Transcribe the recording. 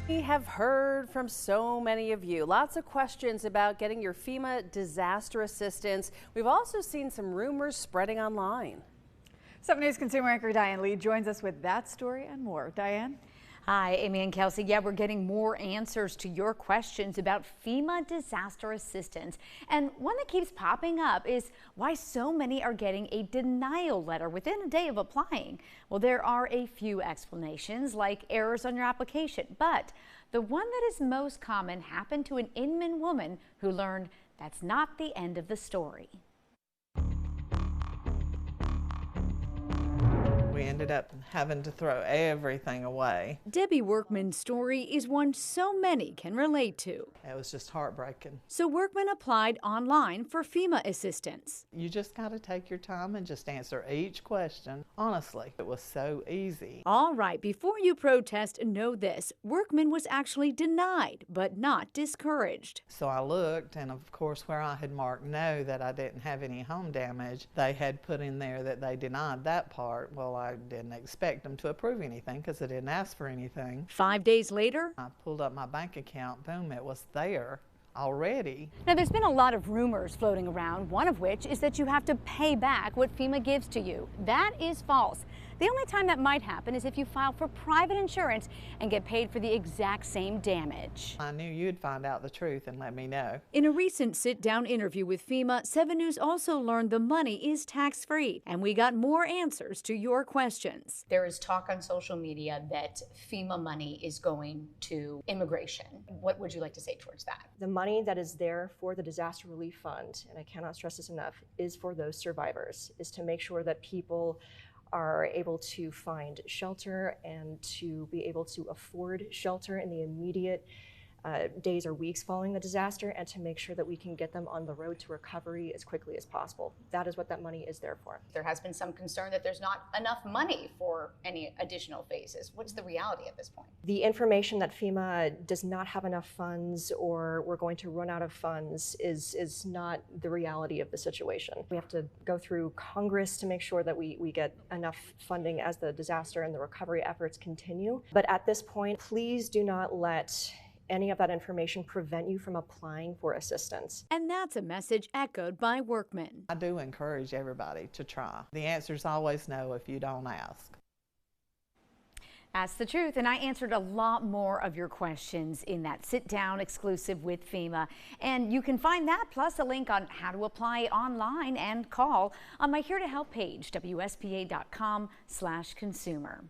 We have heard from so many of you. Lots of questions about getting your FEMA disaster assistance. We've also seen some rumors spreading online. 7 News consumer anchor Diane Lee joins us with that story and more. Diane? Hi, Amy and Kelsey. Yeah, we're getting more answers to your questions about FEMA disaster assistance. And one that keeps popping up is why so many are getting a denial letter within a day of applying. Well, there are a few explanations, like errors on your application, but the one that is most common happened to an Inman woman who learned that's not the end of the story. We ended up having to throw everything away. Debbie Workman's story is one so many can relate to. It was just heartbreaking. So Workman applied online for FEMA assistance. You just got to take your time and just answer each question. Honestly, it was so easy. All right, before you protest, know this. Workman was actually denied, but not discouraged. So I looked, and of course, where I had marked no, that I didn't have any home damage, they had put in there that they denied that part. Well, I didn't expect them to approve anything because I didn't ask for anything. 5 days later, I pulled up my bank account, boom, it was there already. Now, there's been a lot of rumors floating around, one of which is that you have to pay back what FEMA gives to you. That is false. The only time that might happen is if you file for private insurance and get paid for the exact same damage. I knew you'd find out the truth and let me know. in a recent sit-down interview with FEMA, 7 News also learned the money is tax-free, and we got more answers to your questions. There is talk on social media that FEMA money is going to immigration. What would you like to say towards that? The money that is there for the disaster relief fund, and I cannot stress this enough, is for those survivors, is to make sure that people are able to find shelter and to be able to afford shelter in the immediate days or weeks following the disaster, and to make sure that we can get them on the road to recovery as quickly as possible. That is what that money is there for. There has been some concern that there's not enough money for any additional phases. What's the reality at this point? The information that FEMA does not have enough funds or we're going to run out of funds is not the reality of the situation. We have to go through Congress to make sure that we get enough funding as the disaster and the recovery efforts continue. But at this point, please do not let any of that information prevent you from applying for assistance. And that's a message echoed by Workman. I do encourage everybody to try. The answer's always no if you don't ask. That's the truth, and I answered a lot more of your questions in that sit-down exclusive with FEMA. And you can find that, plus a link on how to apply online and call on my Here to Help page, WSPA.com/consumer.